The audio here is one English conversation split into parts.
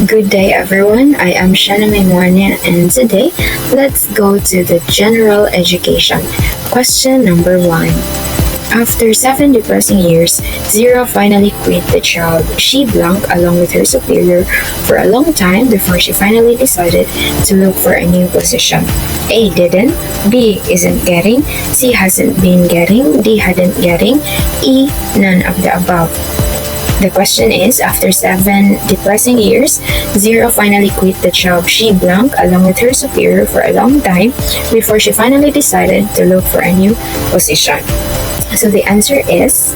Good day, everyone. I am Shanna Maimonia, and today let's go to the general education. Question number 1. After 7 depressing years, Zero finally quit the job she belonged along with her superior for a long time before she finally decided to look for a new position. A. Didn't. B. Isn't getting. C. Hasn't been getting. D. Hadn't getting. E. None of the above. The question is, after 7 depressing years, Zero finally quit the job she belonged along with her superior for a long time before she finally decided to look for a new position. So the answer is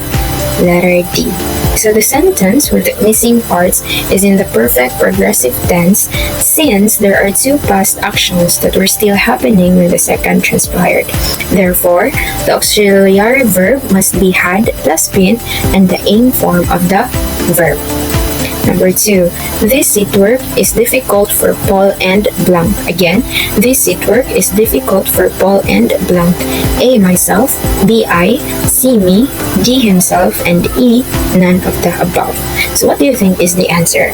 letter D. So the sentence with the missing parts is in the perfect progressive tense since there are 2 past actions that were still happening when the second transpired. Therefore, the auxiliary verb must be had plus been and the aim form of the verb. Number 2. This seat work is difficult for Paul and blank. Again, this seat work is difficult for Paul and blank. A. Myself. B. I. C. Me. D. Himself. And E. None of the above. So what do you think is the answer?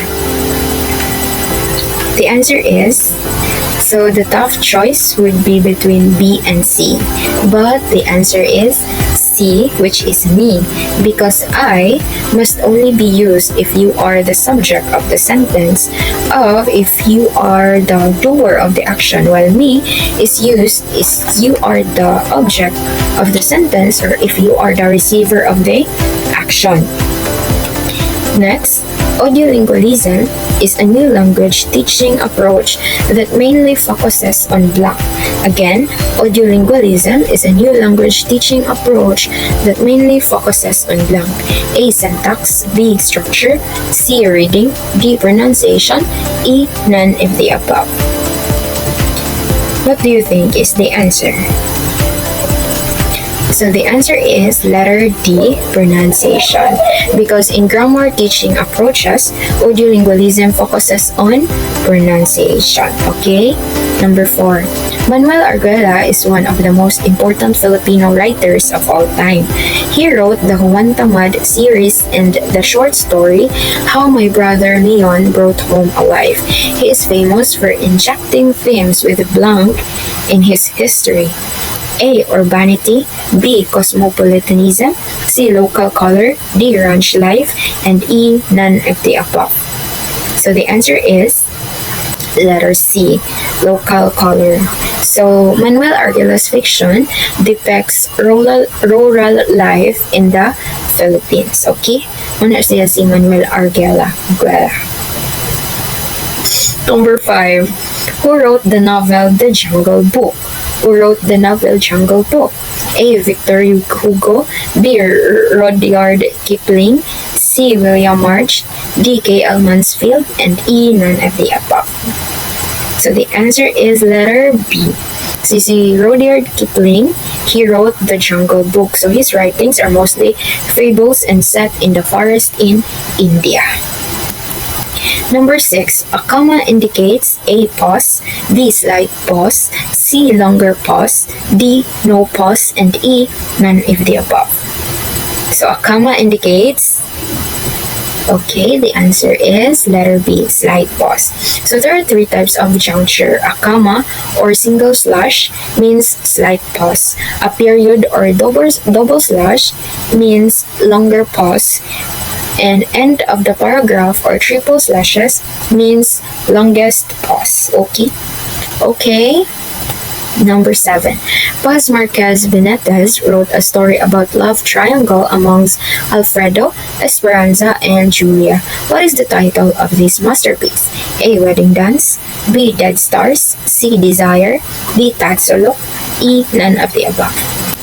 The answer is, so the tough choice would be between B and C. But the answer is C, which is me, because I must only be used if you are the subject of the sentence, of if you are the doer of the action, while me is used if you are the object of the sentence or if you are the receiver of the action. Next, audiolingualism is a new language teaching approach that mainly focuses on blank. Again, audiolingualism is a new language teaching approach that mainly focuses on blank. A. Syntax. B. Structure. C. Reading. D. Pronunciation. E. None of the above. What do you think is the answer? So the answer is letter D, pronunciation. Because in grammar teaching approaches, audiolingualism focuses on pronunciation. Okay? Number 4. Manuel Arguella is one of the most important Filipino writers of all time. He wrote the Juan Tamad series and the short story How My Brother Leon Brought Home a Wife. He is famous for injecting themes with blank in his history. A. Urbanity. B. Cosmopolitanism. C. Local color. D. Ranch life. And E. None of the above. So the answer is letter C. Local color. So Manuel Arguella's fiction depicts rural life in the Philippines. Okay? Ano siya si Manuel Arguella? Number 5. Who wrote the novel The Jungle Book? Who wrote the novel Jungle Book? A. Victor Hugo. B. Rudyard Kipling. C. William March. D. K.L. Mansfield. And E. None of the above. So the answer is letter B. Si Rudyard Kipling, he wrote the Jungle Book. So his writings are mostly fables and set in the forest in India. Number 6. A comma indicates A. Pause, B. Slight pause, C. Longer pause, D. No pause, and E. None of the above. So a comma indicates, okay, the answer is letter B. Slight pause. So there are 3 types of juncture. A comma or single slash means slight pause. A period or double slash means longer pause. And end of the paragraph or triple slashes means longest pause. Okay. Number 7. Paz Marquez Benitez wrote a story about love triangle amongst Alfredo, Esperanza, and Julia. What is the title of this masterpiece? A. Wedding Dance. B. Dead Stars. C. Desire. D. Tatsulok. E. None of the above.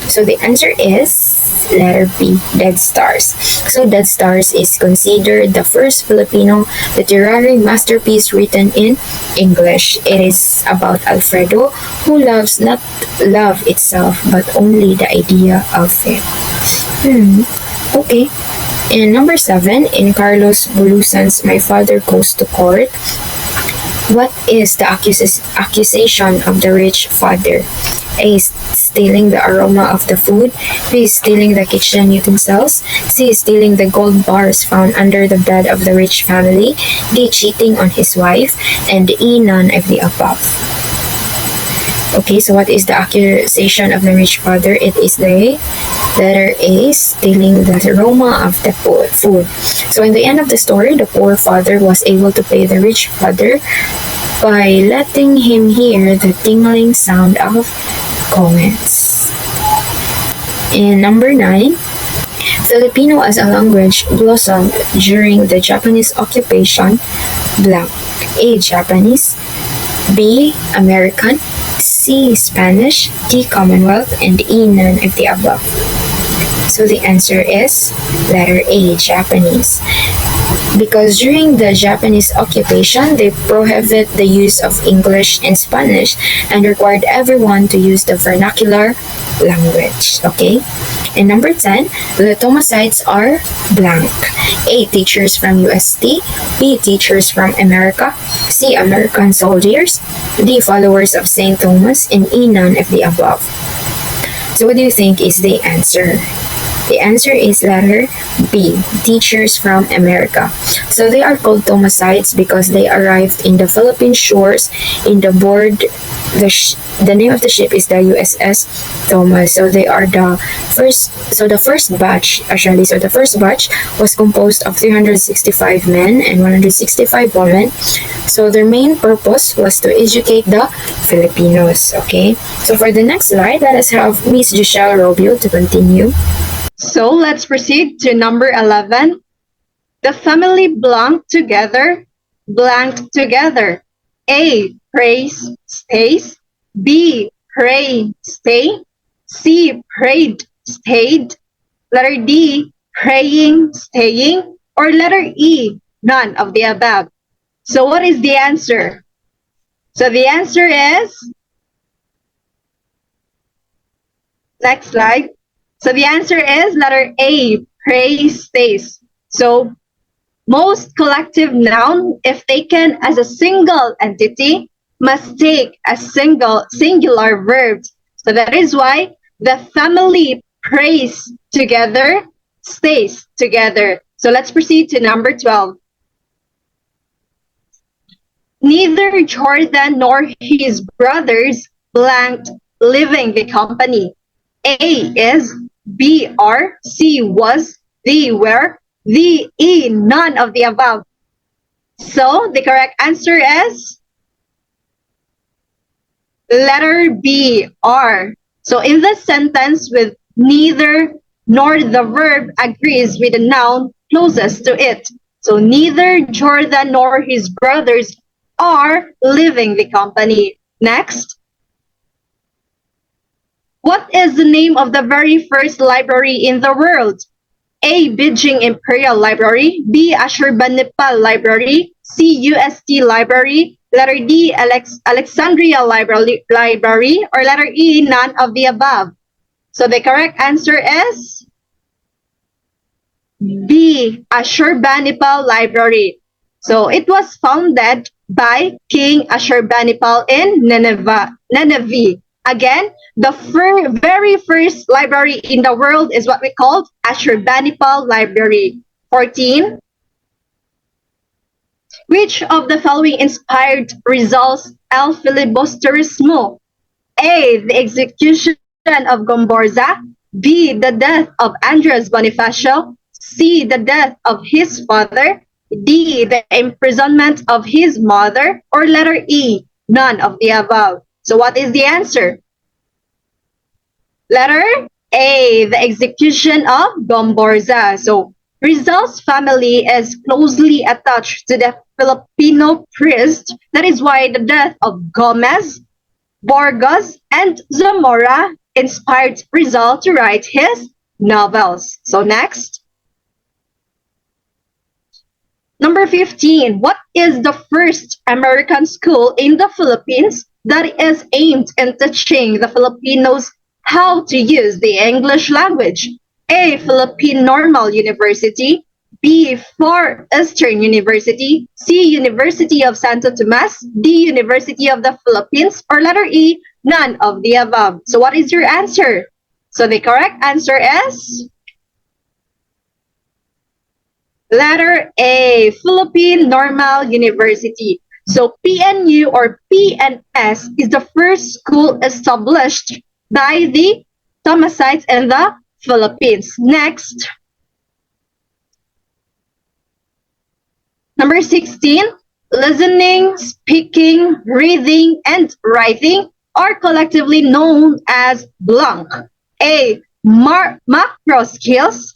So the answer is letter B. Dead Stars. So Dead Stars is considered the first Filipino literary masterpiece written in English. It is about Alfredo who loves not love itself but only the idea of it. Okay. And number 7, in Carlos Bulusan's My Father Goes to Court, what is the accusation of the rich father? A. stealing the aroma of the food. B. Stealing the kitchen utensils. C. Stealing the gold bars found under the bed of the rich family. D. Cheating on his wife. And E. None of the above. Okay, so what is the accusation of the rich father? It is the letter A, stealing the aroma of the food. So in the end of the story, the poor father was able to pay the rich father by letting him hear the tingling sound of comets. And number 9, Filipino as a language blossomed during the Japanese occupation. Blank. A. Japanese. B. American. C. Spanish. D. Commonwealth. And E. None of the above. So the answer is letter A, Japanese. Because during the Japanese occupation, they prohibited the use of English and Spanish and required everyone to use the vernacular language. Okay? And number 10, the Thomasites are blank. A. Teachers from UST. B. Teachers from America. C. American soldiers. D. Followers of St. Thomas. And E. None of the above. So what do you think is the answer? The answer is letter B, teachers from America. So they are called Thomasites because they arrived in the Philippine shores in the board. The name of the ship is the USS Thomas. So they are the first. So the first batch was composed of 365 men and 165 women. So their main purpose was to educate the Filipinos. Okay. So for the next slide, let us have Miss Giselle Robio to continue. So let's proceed to number 11. The family blanked together. A. Prays, stays. B. Pray, stay. C. Prayed, stayed. Letter D. Praying, staying. Or letter E. None of the above. So what is the answer? So the answer is, next slide. So the answer is letter A, pray, stays. So most collective noun, if taken as a single entity, must take a singular verb. So that is why the family prays together, stays together. So let's proceed to number 12. Neither Jordan nor his brothers blanked leaving the company. A is, B are, C was, D were, D E none of the above. So the correct answer is letter B are. So in this sentence with neither nor, the verb agrees with the noun closest to it. So neither Jordan nor his brothers are leaving the company. Next. What is the name of the very first library in the world? A. Beijing Imperial Library. B. Ashurbanipal Library. C. UST Library. Letter D. Alexandria Library. Or letter E. None of the above. So the correct answer is B. Ashurbanipal Library. So it was founded by King Ashurbanipal in Nineveh. Again, the very first library in the world is what we call Ashurbanipal Library. 14. Which of the following inspired Rizal's El Filibusterismo? A. The execution of Gomborza. B. The death of Andres Bonifacio. C. The death of his father. D. The imprisonment of his mother. Or letter E. None of the above. So what is the answer? Letter A, the execution of Gomborza. So Rizal's family is closely attached to the Filipino priest. That is why the death of Gomez, Borges, and Zamora inspired Rizal to write his novels. So next. Number 15. What is the first American school in the Philippines that is aimed at teaching the Filipinos how to use the English language? A. Philippine Normal University. B. Far Eastern University. C. University of Santo Tomas. D. University of the Philippines. Or letter E. none of the above. So what is your answer? So the correct answer is letter A, Philippine Normal University. So PNU or PNS is the first school established by the Thomasites in the Philippines. Next, number 16, listening, speaking, reading, and writing are collectively known as blank. A, macro skills.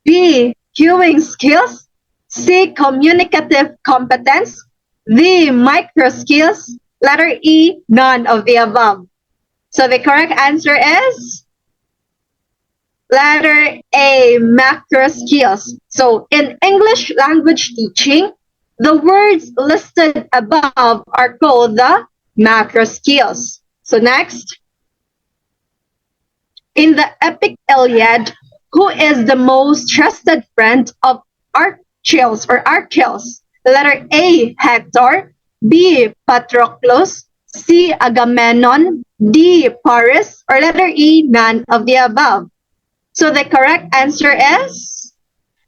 B, cueing skills. C, communicative competence. D, micro skills. Letter E, none of the above. So the correct answer is letter A, macro skills. So in English language teaching, the words listed above are called the macro skills. So next, in the epic Iliad, who is the most trusted friend of Achilles? Letter A, Hector. B, Patroclus. C, Agamemnon. D, Paris. Or letter E, none of the above. So the correct answer is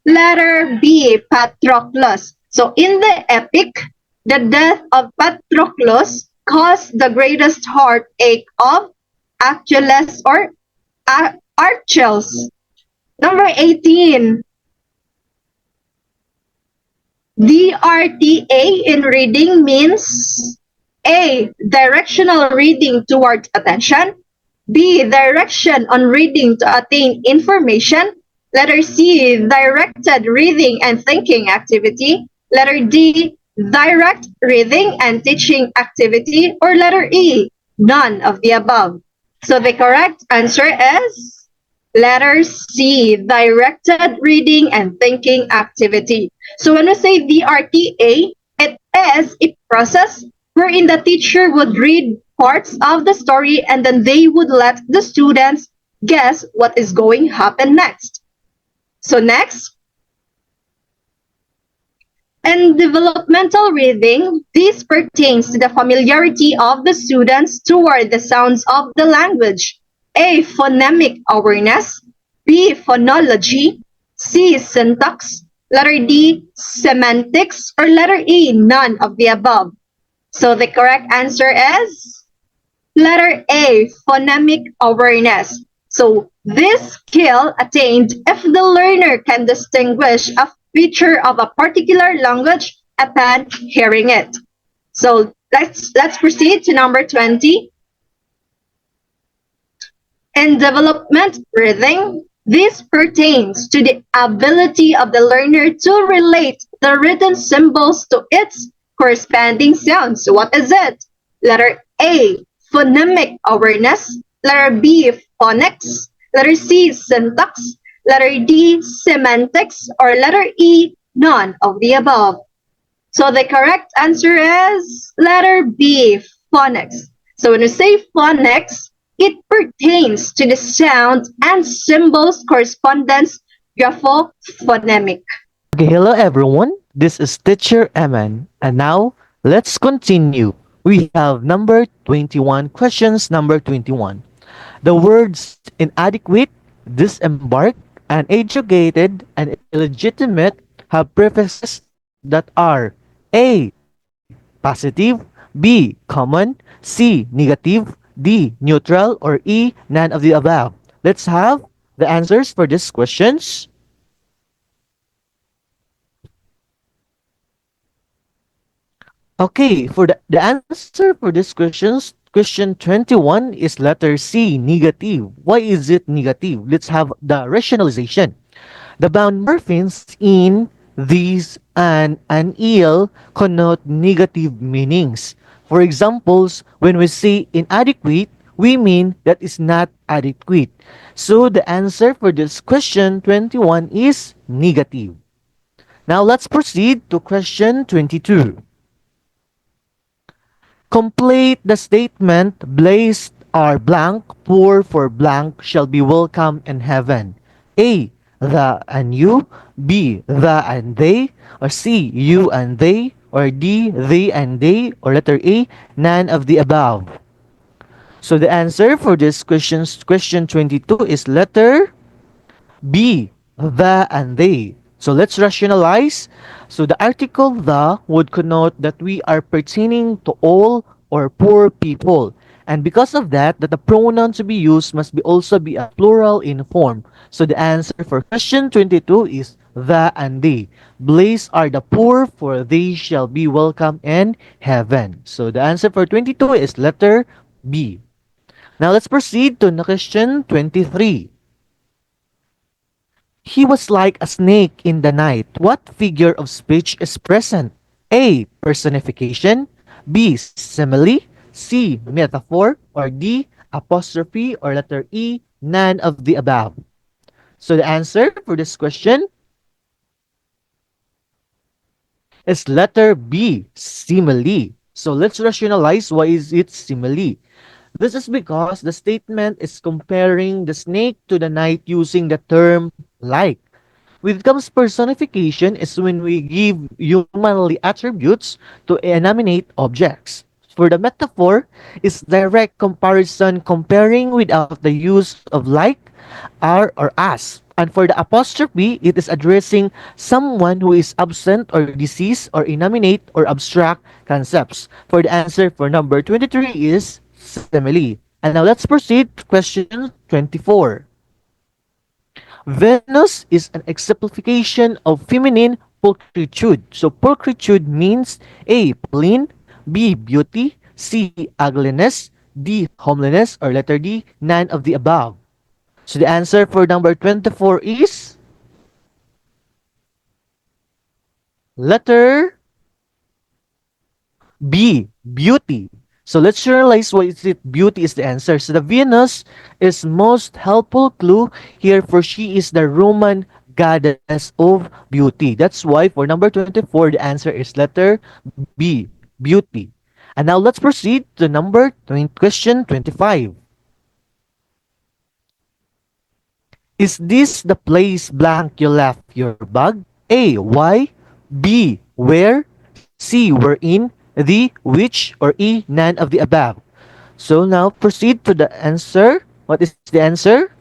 letter B, Patroclus. So in the epic, the death of Patroclus caused the greatest heartache of Achilles or Achilles. Number 18. DRTA in reading means A, directional reading towards attention. B, direction on reading to attain information. Letter C, directed reading and thinking activity. Letter D, direct reading and teaching activity. Or letter E, none of the above. So the correct answer is letter C, directed reading and thinking activity. So when we say DRTA, it is a process wherein the teacher would read parts of the story and then they would let the students guess what is going to happen next. So next, in developmental reading, this pertains to the familiarity of the students toward the sounds of the language. A, phonemic awareness. B, phonology. C, syntax. Letter D, semantics. Or letter E, none of the above. So the correct answer is letter A, phonemic awareness. So this skill attained if the learner can distinguish a feature of a particular language upon hearing it. So let's proceed to number 20. In development reading, this pertains to the ability of the learner to relate the written symbols to its corresponding sounds. So what is it? Letter A, phonemic awareness. Letter B, phonics. Letter C, syntax. Letter D, semantics. Or letter E, none of the above. So the correct answer is letter B, phonics. So when we say phonics, it pertains to the sound and symbols correspondence graphophonemic. Okay, hello everyone. This is Teacher Eman. And now, let's continue. We have number 21, questions number 21. The words inadequate, disembarked, uneducated, and illegitimate have prefixes that are A, positive, B, common, C, negative, D, neutral, or E, none of the above. Let's have the answers for these questions. Okay, for the answer for these questions, question 21 is letter C, negative. Why is it negative? Let's have the rationalization. The bound morphemes in these and eel connote negative meanings. For examples, when we say inadequate, we mean that is not adequate. So the answer for this question 21 is negative. Now let's proceed to question 22. Complete the statement, blessed are blank, poor for blank shall be welcome in heaven. A, the and you. B, the and they. Or C, you and they. Or D, they and they. Or letter A, none of the above. So the answer for this question 22 is letter B, the and they. So let's rationalize. So the article the would connote that we are pertaining to all or poor people. And because of that, the pronoun to be used must be also be a plural in form. So the answer for question 22 is the and they. Blessed are the poor, for they shall be welcome in heaven. So the answer for 22 is letter B. Now let's proceed to question 23. He was like a snake in the night. What figure of speech is present? A. Personification. B. Simile. C. Metaphor. Or D. Apostrophe. Or letter E. None of the above. So the answer for this question is letter B. Simile. So let's rationalize why is it simile. This is because the statement is comparing the snake to the night using the term like. When it comes personification is when we give humanly attributes to inanimate objects. For the metaphor is direct comparison comparing without the use of like, are, or as. And for the apostrophe, it is addressing someone who is absent or deceased or inanimate or abstract concepts. For the answer for number 23 is simile. And now let's proceed to question 24. Venus is an exemplification of feminine pulchritude. So pulchritude means A. Plain, B. Beauty, C. Ugliness, D. Homeliness, or letter D. None of the above. So the answer for number 24 is letter B. Beauty. So let's realize what is it. Beauty is the answer. So the Venus is most helpful clue here for she is the Roman goddess of beauty. That's why for number 24 the answer is letter B. Beauty. And now let's proceed to number 20, question 25. Is this the place blank you left your bag? A. Why? B. Where? C. Wherein? D. Which? Or E. None of the above. So now proceed to the answer. What is the answer?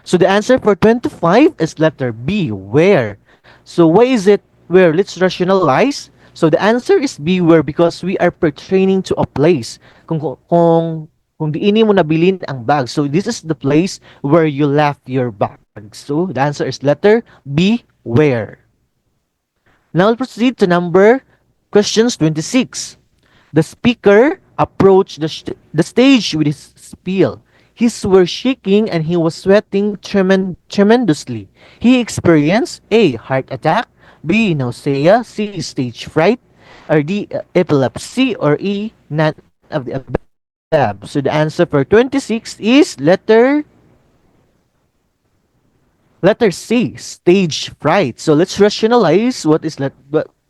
So the answer for 25 is letter B. Where? So why is it where? Let's rationalize. So the answer is B. Where because we are pertaining to a place. Kung diini mo nabilin ang bag. So this is the place where you left your bag. So the answer is letter B. Where? Now we'll proceed to number questions 26. The speaker approached the stage with his spiel. His were shaking and he was sweating tremendously. He experienced A. Heart attack, B. Nausea, C. Stage fright, or D. Epilepsy, or E. None of the above. So the answer for 26 is letter C, stage fright. So let's rationalize why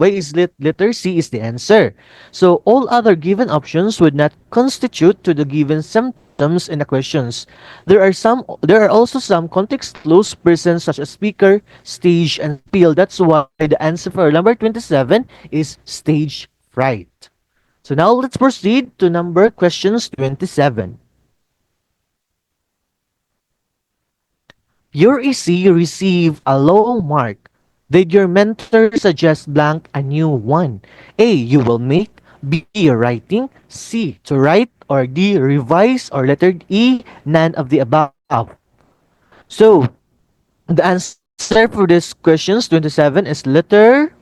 is letter C is the answer. So all other given options would not constitute to the given symptoms in the questions. There are also some context clues present such as speaker, stage, and spiel. That's why the answer for number 27 is stage fright. So now let's proceed to number questions 27. Your EC received a low mark. Did your mentor suggest blank a new one? A. You will make. B. Writing. C. To write. Or D. Revise. Or letter E. None of the above. So, the answer for this questions 27 is letter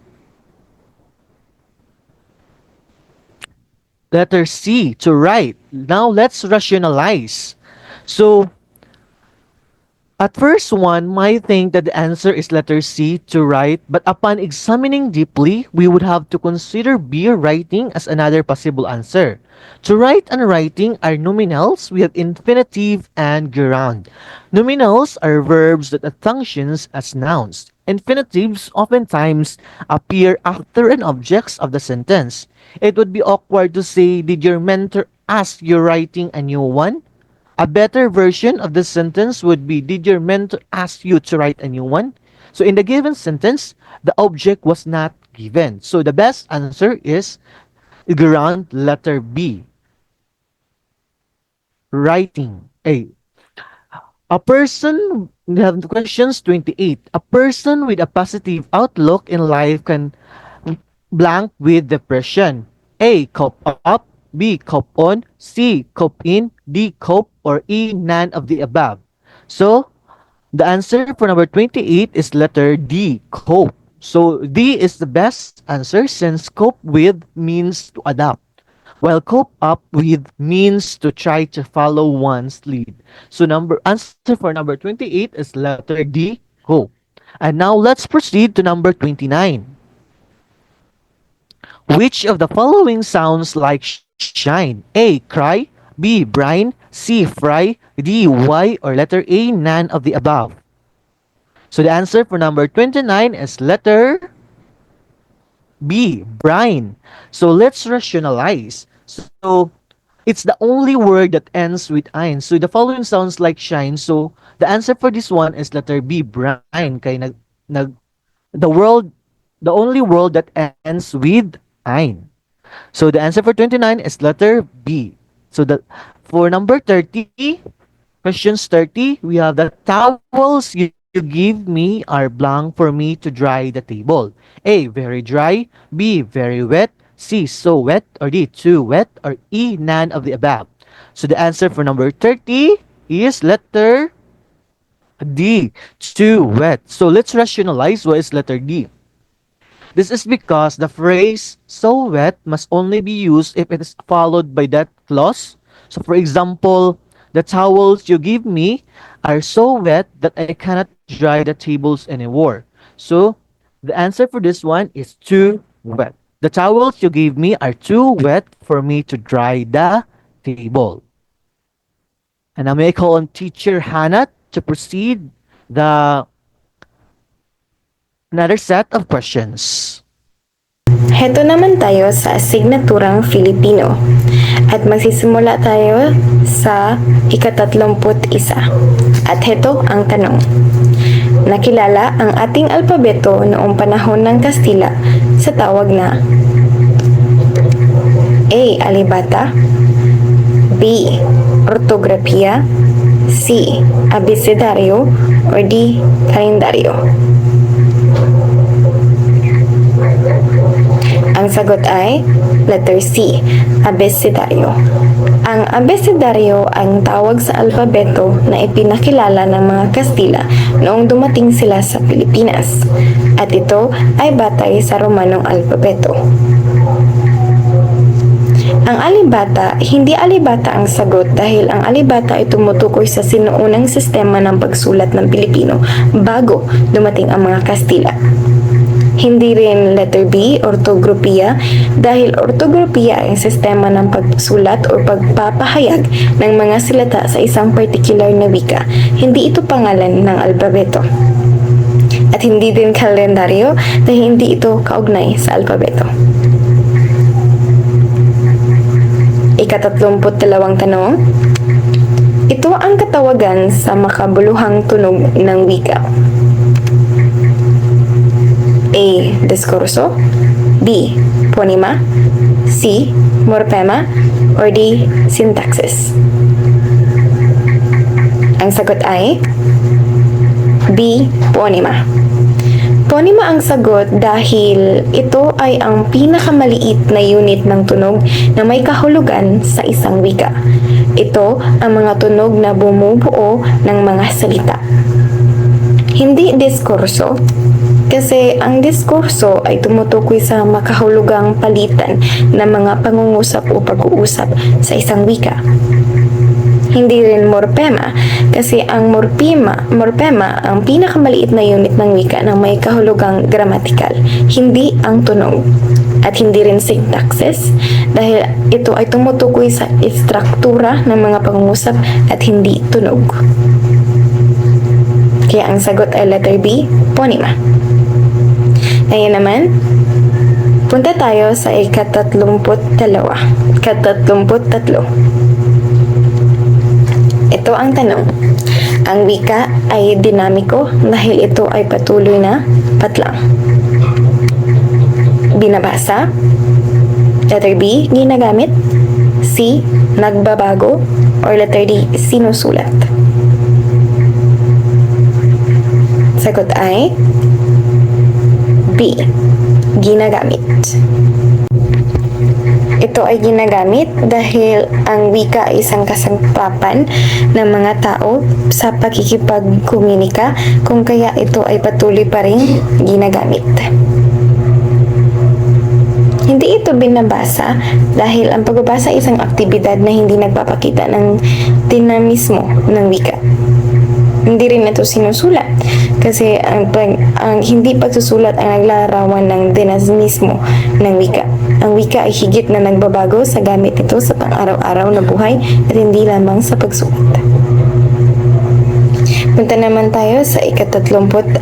C. To write. Now, let's rationalize. So, at first, one might think that the answer is letter C, to write, but upon examining deeply, we would have to consider B, writing, as another possible answer. To write and writing are nominals. We have infinitive and gerund. Nominals are verbs that are functions as nouns. Infinitives oftentimes appear after an object of the sentence. It would be awkward to say, did your mentor ask you writing a new one? A better version of the sentence would be, did your mentor ask you to write a new one? So in the given sentence, the object was not given. So the best answer is ground letter B. Writing. A person, we have questions 28. A person with a positive outlook in life can blank with depression. A. Cope up. B. Cope on. C. Cope in. D. Cope. Or E. None of the above. So, the answer for number 28 is letter D. Cope. So, D is the best answer since cope with means to adapt, while cope up with means to try to follow one's lead. So, answer for number 28 is letter D. Cope. And now let's proceed to number 29. Which of the following sounds like shine? A. Cry. B. Brine. C. Fry. D. Why. Or letter A. None of the above. So the answer for number 29 is letter B. Brine. So let's rationalize. So it's the only word that ends with ein. So the following sounds like shine. So the answer for this one is letter B. Brine. Kaya the only word that ends with ein. So the answer for 29 is letter B. So for number 30, questions 30, we have the towels you give me are blank for me to dry the table. A. Very dry. B. Very wet. C. So wet. Or D. Too wet. Or E. None of the above. So the answer for number 30 is letter D. Too wet. So let's rationalize what is letter D. This is because the phrase so wet must only be used if it is followed by that clause. So for example, the towels you give me are so wet that I cannot dry the tables anymore. So the answer for this one is too wet. The towels you gave me are too wet for me to dry the table. And now may I call on teacher Hannah to proceed the another set of questions. Heto naman tayo sa asignaturang Filipino at magsisimula tayo sa ika-31. At heto ang tanong. Nakilala ang ating alpabeto noong panahon ng Kastila sa tawag na A. Alibata, B. Ortografiya, C. Abecedaryo, or D. Kalendaryo. Ang sagot ay letter C, abecedaryo. Ang abecedaryo ang tawag sa alpabeto na ipinakilala ng mga Kastila noong dumating sila sa Pilipinas. At ito ay batay sa Romanong alpabeto. Ang alibata, hindi alibata ang sagot dahil ang alibata ay tumutukoy sa sinuunang sistema ng pagsulat ng Pilipino bago dumating ang mga Kastila. Hindi rin letter B, ortografiya, dahil ortografiya ay sistema ng pagsulat o pagpapahayag ng mga salita sa isang particular na wika. Hindi ito pangalan ng alpabeto. At hindi din kalendaryo dahil hindi ito kaugnay sa alpabeto. Ika-32 tanong. Ito ang katawagan sa makabuluhang tunog ng wika. A. Diskurso, B. Ponema, C. Morpema, or D. Syntaxis. Ang sagot ay B. Ponema. Ponema ang sagot dahil ito ay ang pinakamaliit na unit ng tunog na may kahulugan sa isang wika. Ito ang mga tunog na bumubuo ng mga salita. Hindi diskurso, kasi ang diskurso ay tumutukoy sa makahulugang palitan ng mga pangungusap o pag-uusap sa isang wika. Hindi rin morpema kasi ang morpema ang pinakamaliit na unit ng wika na may kahulugang gramatikal, hindi ang tunog. At hindi rin syntaxis dahil ito ay tumutukoy sa istruktura ng mga pangungusap at hindi tunog. Kaya ang sagot ay letter B, ponema. Ngayon naman, punta tayo sa ika-33. Ito ang tanong. Ang wika ay dinamiko dahil ito ay patuloy na patlang. Binabasa. Letter B, ginagamit. C, nagbabago. Or letter D, sinusulat. Sagot ay B, ginagamit. Ito ay ginagamit dahil ang wika ay isang kasangkapan ng mga tao sa pakikipagkomunika, kung kaya ito ay patuloy pa rin ginagamit. Hindi ito binabasa dahil ang pagbabasa ay isang aktibidad na hindi nagpapakita ng dinamismo ng wika. Hindi rin ito sinusulat kasi ang hindi pagsusulat ang naglarawan ng dinamismo ng wika. Ang wika ay higit na nagbabago sa gamit ito sa pang-araw-araw na buhay at hindi lamang sa pagsulat. Punta naman tayo sa ika-34.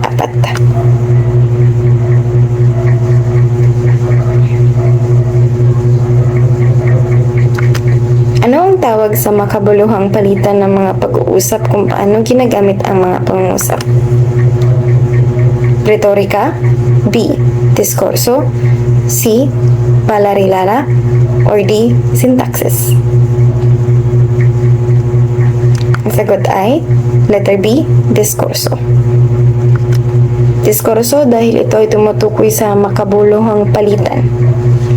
Ano ang tawag sa makabuluhang palitan ng mga pag-uusap kung paano ginagamit ang mga pangungusap? Retorika, B, diskurso, C, palarilala, or D, sintaksis? Ang sagot ay letter B, diskurso. Diskurso dahil ito ay tumutukoy sa makabuluhang palitan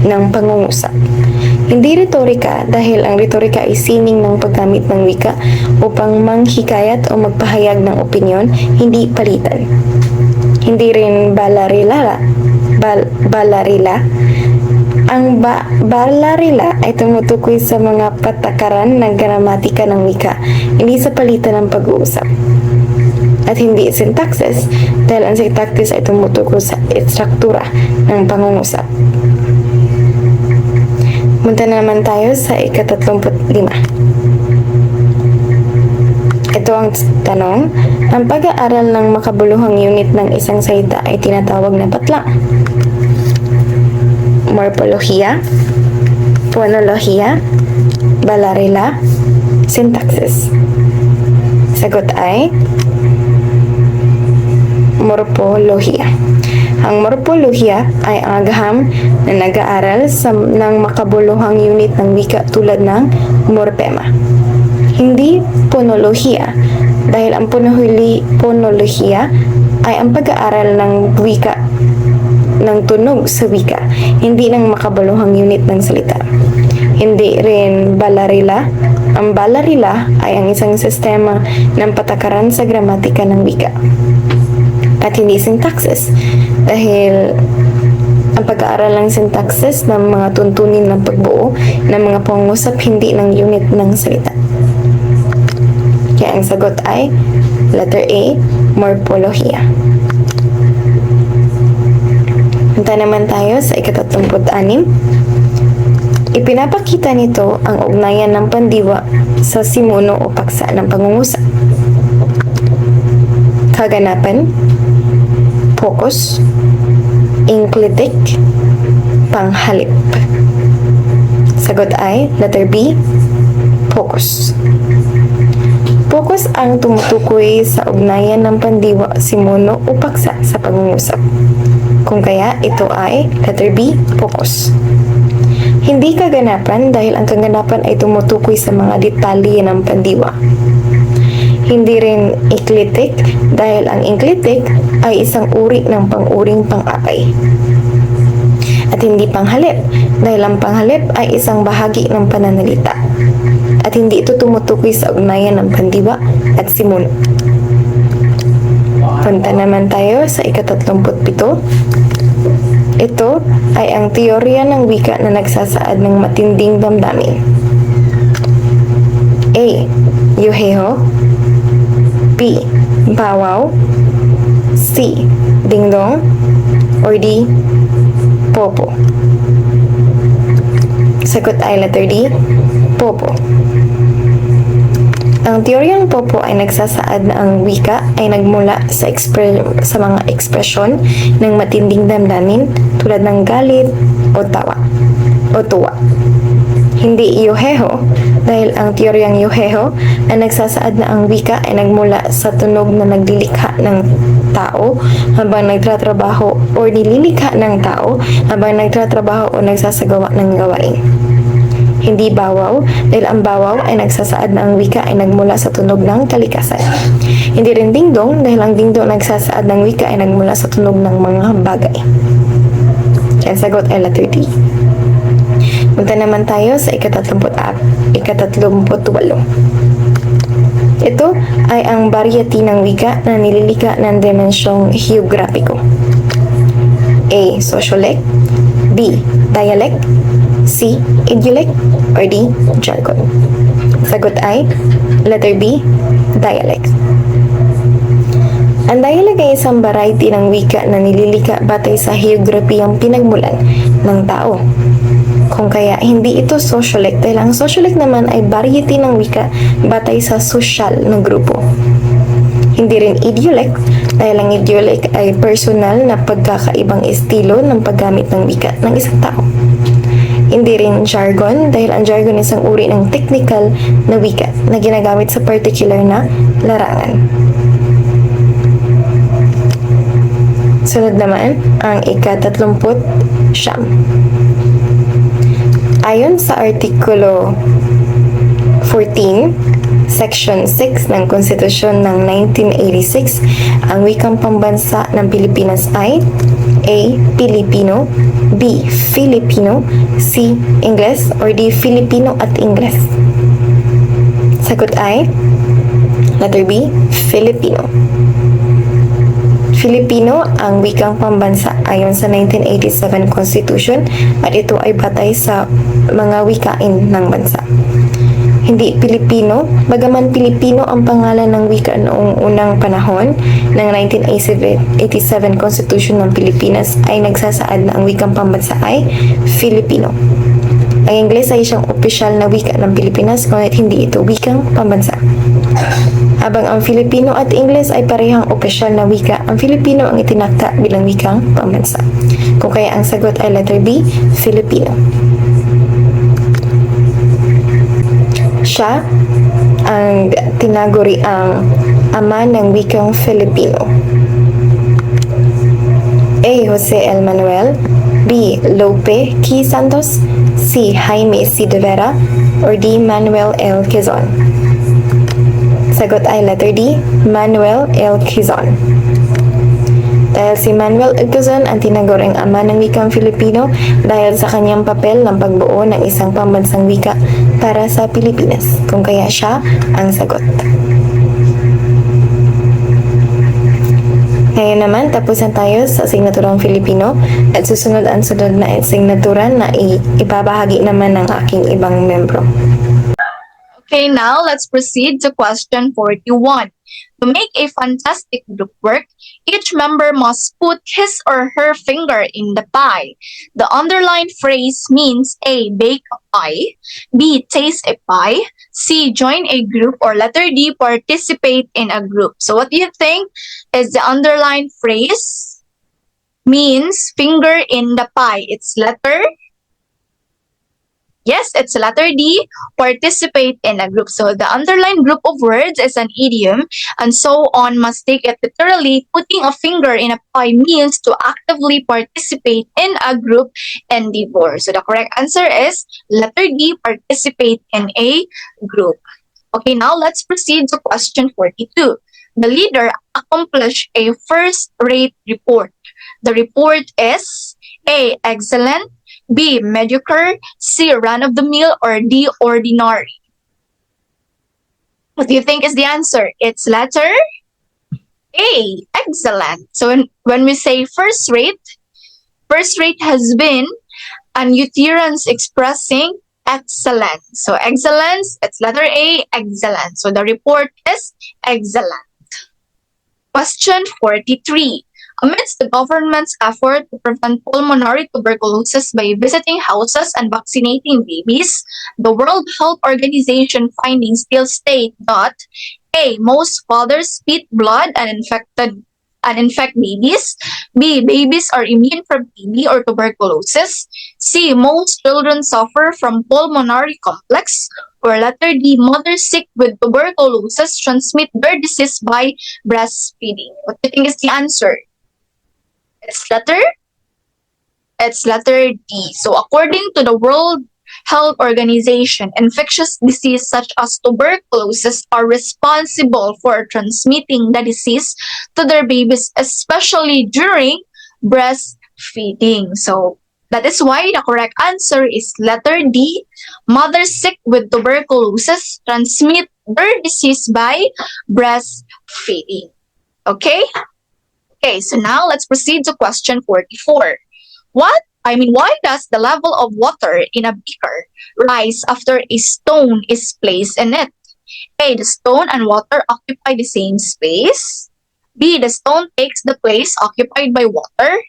ng pangungusap. Hindi retorika dahil ang retorika ay sining ng paggamit ng wika upang manghikayat o magpahayag ng opinyon, hindi palitan. Hindi rin balarila. Ang balarila ay tumutukoy sa mga patakaran ng gramatika ng wika, hindi sa palitan ng pag-uusap. At hindi syntaxis dahil ang syntaxis ay tumutukoy sa istruktura ng pangungusap. Punta naman tayo sa ika-35. Ito ang tanong. Ang pag-aaral ng makabuluhang unit ng isang salita ay tinatawag na patlang. Morpolohiya, phonolohiya, balarila, syntaxis. Sagot ay morpolohiya. Ang morpolohiya ay ang agham na nag-aaral ng makabuluhang unit ng wika tulad ng morpema. Hindi phonolohiya dahil ang phonolohiya ay ang pag-aaral ng wika ng tunog sa wika, hindi ng makabuluhang unit ng salita. Hindi rin balarila. Ang balarila ay ang isang sistema ng patakaran sa gramatika ng wika. At hindi syntaxis dahil ang pag-aaral ng syntaxis ng mga tuntunin ng pagbuo ng mga pangungusap, hindi ng unit ng salita. Kaya ang sagot ay letter A, morpolohiya. Punta naman tayo sa ika-36. Ipinapakita nito ang ugnayan ng pandiwa sa simuno o paksa ng pangungusap. Kaganapan, focus, enclitic, panghalip. Sagot ay letter B, focus. Focus ang tumutukoy sa ugnayan ng pandiwa, simuno o paksa sa pangungusap. Kung kaya ito ay letter B, focus. Hindi kaganapan dahil ang kaganapan ay tumutukoy sa mga detalye ng pandiwa. Hindi rin enclitic dahil ang enclitic ay isang uri ng pang-uring pang-akay. At hindi panghalip dahil ang panghalip ay isang bahagi ng pananalita. At hindi ito tumutukoy sa ugnayan ng pandiwa at simuno. Punta naman tayo sa ika-37. Ito ay ang teorya ng wika na nagsasaad ng matinding damdamin. A, yuheho. B, bawaw. C, dingdong. Or D, popo. Sagot ay letter D, popo. Ang teoryang popo ay nagsasaad na ang wika ay nagmula sa mga ekspresyon ng matinding damdamin tulad ng galit o tawa o tuwa. Hindi Yoheho dahil ang teoryang Yoheho ay nagsasaad na ang wika ay nagmula sa tunog na naglilikha ng tao habang nagtatrabaho o nililikha ng tao habang nagtatrabaho o nagsasagawa ng gawain. Hindi Bawaw dahil ang bawaw ay nagsasaad na ang wika ay nagmula sa tunog ng kalikasan. Hindi rin Dingdong dahil ang dingdong nagsasaad ng wika ay nagmula sa tunog ng mga bagay. Kaya sagot ay letter D. Punta naman tayo sa ika-38. Ito ay ang variety ng wika na nililika ng dimensyong geograpiko. A. Sociolect, B. Dialect, C. Idiolect, or D. Jargon. Sagot ay letter B. Dialect. Ang dialect ay isang variety ng wika na nililika batay sa heograpiyang pinagmulan ng tao. Kung kaya hindi ito sociolect dahil ang sociolect naman ay variety ng wika batay sa social na grupo. Hindi rin idiolect dahil ang idiolect ay personal na pagkakaibang estilo ng paggamit ng wika ng isang tao. Hindi rin jargon dahil ang jargon ay isang uri ng technical na wika na ginagamit sa particular na larangan. Sunod naman ang ika-39. Ayon sa Artikulo 14, Section 6 ng Konstitusyon ng 1986, ang wikang pambansa ng Pilipinas ay A. Pilipino, B. Filipino, C. Ingles, or D. Filipino at Ingles. Sagot ay letter B. Filipino. Filipino ang wikang pambansa ayon sa 1987 Constitution at ito ay batay sa mga wikain ng bansa. Hindi Pilipino, bagaman Pilipino ang pangalan ng wika noong unang panahon ng 1987 Constitution ng Pilipinas ay nagsasaad na ang wikang pambansa ay Filipino. Ang Ingles ay isang opisyal na wika ng Pilipinas ngunit hindi ito wikang pambansa. Habang ang Filipino at Ingles ay parehang opisyal na wika, ang Filipino ang itinakda bilang wikang pambansa. Kung kaya ang sagot ay letter B, Filipino. Siya ang tinaguri ang ama ng wikang Filipino. A. Jose L. Manuel, B. Lope Q. Santos, C. Jaime C. De Vera, or D. Manuel L. Quezon. Sagot ay letter D, Manuel L. Quezon. Dahil si Manuel L. Quezon ang tinaguring ama ng wikang Filipino dahil sa kanyang papel ng pagbuo ng isang pambansang wika para sa Pilipinas, kung kaya siya ang sagot. Ngayon naman, tapos na tayo sa asignaturang Filipino at susunod ang sunod na asignatura na ipabahagi naman ng aking ibang membro. Okay, now let's proceed to question 41. To make a fantastic group work, each member must put his or her finger in the pie. The underlined phrase means A. Bake a pie, B. Taste a pie, C. Join a group, or letter D. Participate in a group. So what do you think is the underlined phrase means finger in the pie? It's letter Yes, it's letter D, participate in a group. So the underlined group of words is an idiom, and so on must take it literally. Putting a finger in a pie means to actively participate in a group endeavor. So the correct answer is letter D, participate in a group. Okay, now let's proceed to question 42. The leader accomplished a first-rate report. The report is A. Excellent, B. Mediocre, C. Run-of-the-mill, or D. Ordinary. What do you think is the answer? It's letter A. Excellent. So when we say first rate has been an utterance expressing excellence. So excellence, it's letter A, excellent. So the report is excellent. Question 43. Amidst the government's effort to prevent pulmonary tuberculosis by visiting houses and vaccinating babies, the World Health Organization findings still state that A. Most fathers spit blood and infected and infect babies. B. Babies are immune from TB or tuberculosis. C. Most children suffer from pulmonary complex. Or letter D. Mothers sick with tuberculosis transmit their disease by breastfeeding. What do you think is the answer? It's letter D. So according to the World Health Organization, infectious disease such as tuberculosis are responsible for transmitting the disease to their babies, especially during breastfeeding. So that is why the correct answer is letter D. Mothers sick with tuberculosis transmit their disease by breastfeeding. Okay? Okay, so now let's proceed to question 44. Why does the level of water in a beaker rise after a stone is placed in it? A. The stone and water occupy the same space. B. The stone takes the place occupied by water.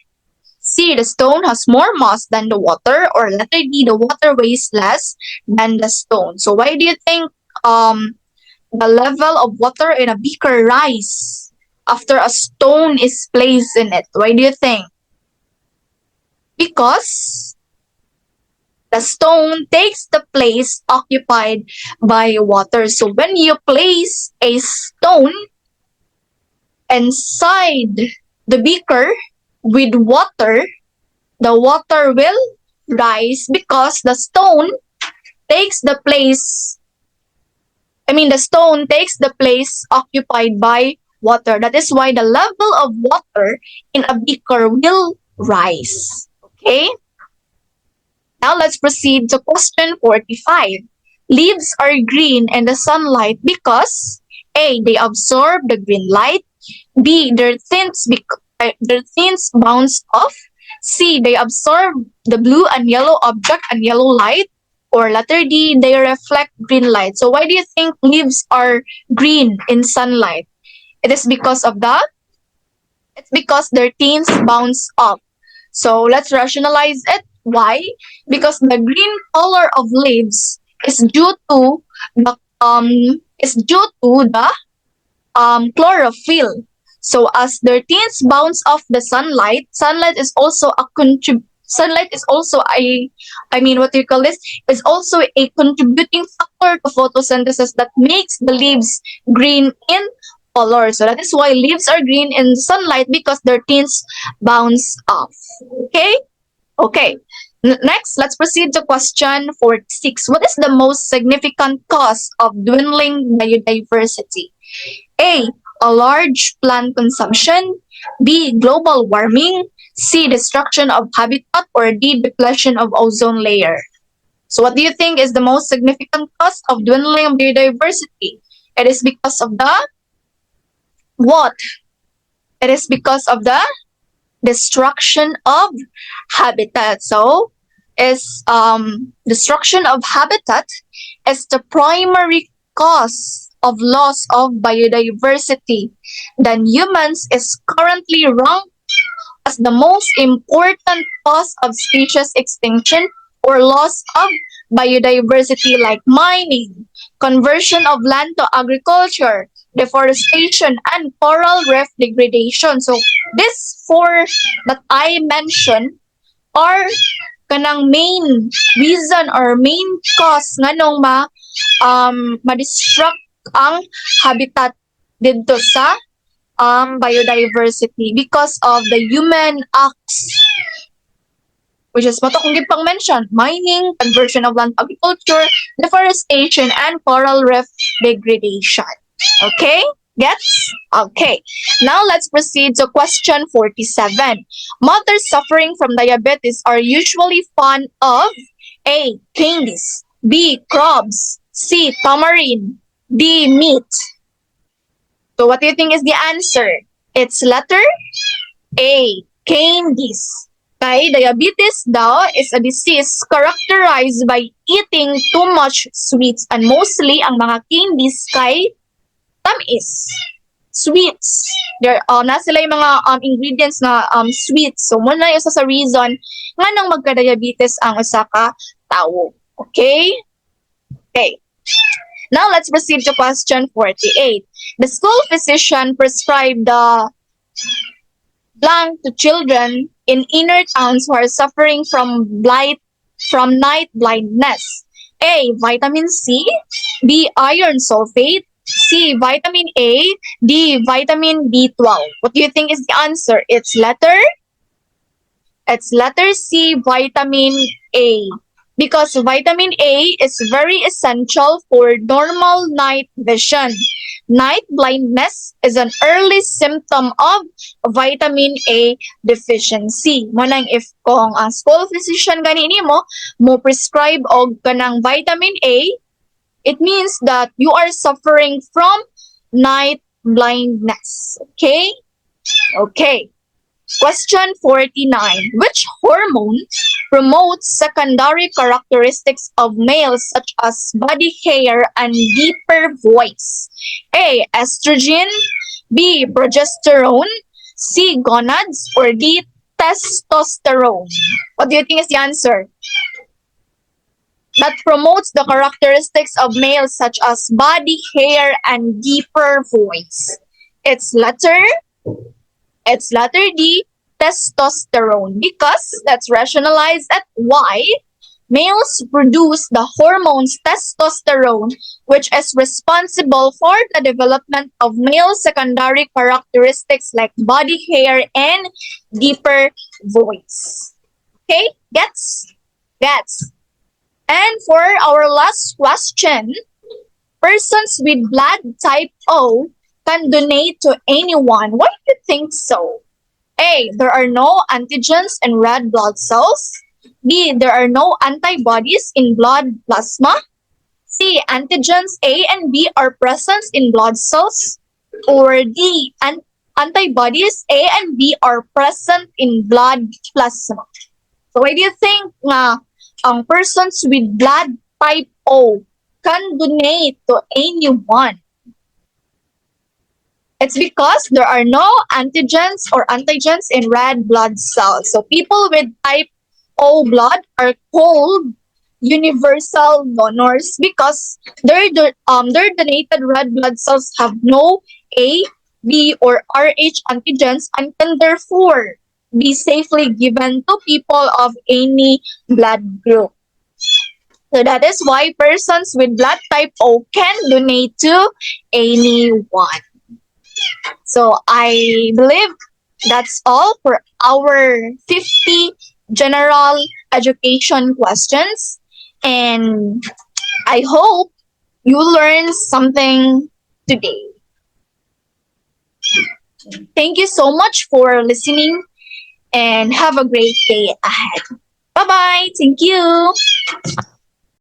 C. The stone has more mass than the water. Or letter D. The water weighs less than the stone. So why do you think the level of water in a beaker rise after a stone is placed in it? Why do you think? Because the stone takes the place occupied by water. So when you place a stone inside the beaker with water, the water will rise because the stone takes the place occupied by water. That is why the level of water in a beaker will rise. Okay? Now let's proceed to question 45. Leaves are green in the sunlight because A. They absorb the green light. B. Their tints bounce off. C. They absorb the blue and yellow object and yellow light. Or letter D. They reflect green light. So why do you think leaves are green in sunlight? It's because their tints bounce off. So let's rationalize it. Why? Because the green color of leaves is due to the chlorophyll. So as their tints bounce off the sunlight is also a contributing factor to photosynthesis that makes the leaves green in color. So that is why leaves are green in sunlight, because their tints bounce off. Okay. Next, let's proceed to question 46. What is the most significant cause of dwindling biodiversity? A. A large plant consumption. B. Global warming. C. Destruction of habitat. Or D. Depletion of ozone layer. So what do you think is the most significant cause of dwindling biodiversity? It is because of the what? It is because of the destruction of habitat. So destruction of habitat is the primary cause of loss of biodiversity. Then humans is currently ranked as the most important cause of species extinction or loss of biodiversity, like mining, conversion of land to agriculture, deforestation, and coral reef degradation. So these four that I mentioned are kanang main reason or main cause nganong ma-destruct ang habitat dito sa biodiversity because of the human acts, which is mato kung gipang mention: mining, conversion of land agriculture, deforestation, and coral reef degradation. Okay? Gets? Okay. Now let's proceed to question 47. Mothers suffering from diabetes are usually fond of A. Candies. B. Crabs. C. Tamarind. D. Meat. So what do you think is the answer? It's letter A. Candies. Okay, diabetes daw is a disease characterized by eating too much sweets, and mostly ang mga candies kay tamis. Sweets. There na sila yung mga ingredients na sweets. So muna yung isa sa reason nga nang magka-diabetes ang usa ka tawo. Okay? Okay. Now let's proceed to question 48. The school physician prescribed the blank to children in inner towns who are suffering from night blindness? A. Vitamin C. B. Iron sulfate. C. Vitamin A. D. Vitamin B12. What do you think is the answer? It's letter C, vitamin A. Because vitamin A is very essential for normal night vision. Night blindness is an early symptom of vitamin A deficiency. Manang if kung ang school physician gani mo prescribe og kanang vitamin A, it means that you are suffering from night blindness. Okay? Okay. Question 49. Which hormone promotes secondary characteristics of males such as body hair and deeper voice? A. Estrogen. B. Progesterone. C. Gonads. Or D. Testosterone. What do you think is the answer? That promotes the characteristics of males such as body hair and deeper voice. It's letter D, testosterone, because let's rationalize that why males produce the hormones testosterone, which is responsible for the development of male secondary characteristics like body hair and deeper voice. Okay, gets. And for our last question, persons with blood type O can donate to anyone. Why do you think so? A. There are no antigens in red blood cells. B. There are no antibodies in blood plasma. C. Antigens A and B are present in blood cells. Or D. Antibodies A and B are present in blood plasma. So why do you think ang persons with blood type O can donate to anyone? It's because there are no antigens or antigens in red blood cells. So people with type O blood are called universal donors because their donated red blood cells have no A, B, or Rh antigens and can therefore be safely given to people of any blood group. So that is why persons with blood type O can donate to anyone. So I believe that's all for our 50 general education questions. And I hope you learned something today. Thank you so much for listening and have a great day ahead. Bye-bye. Thank you.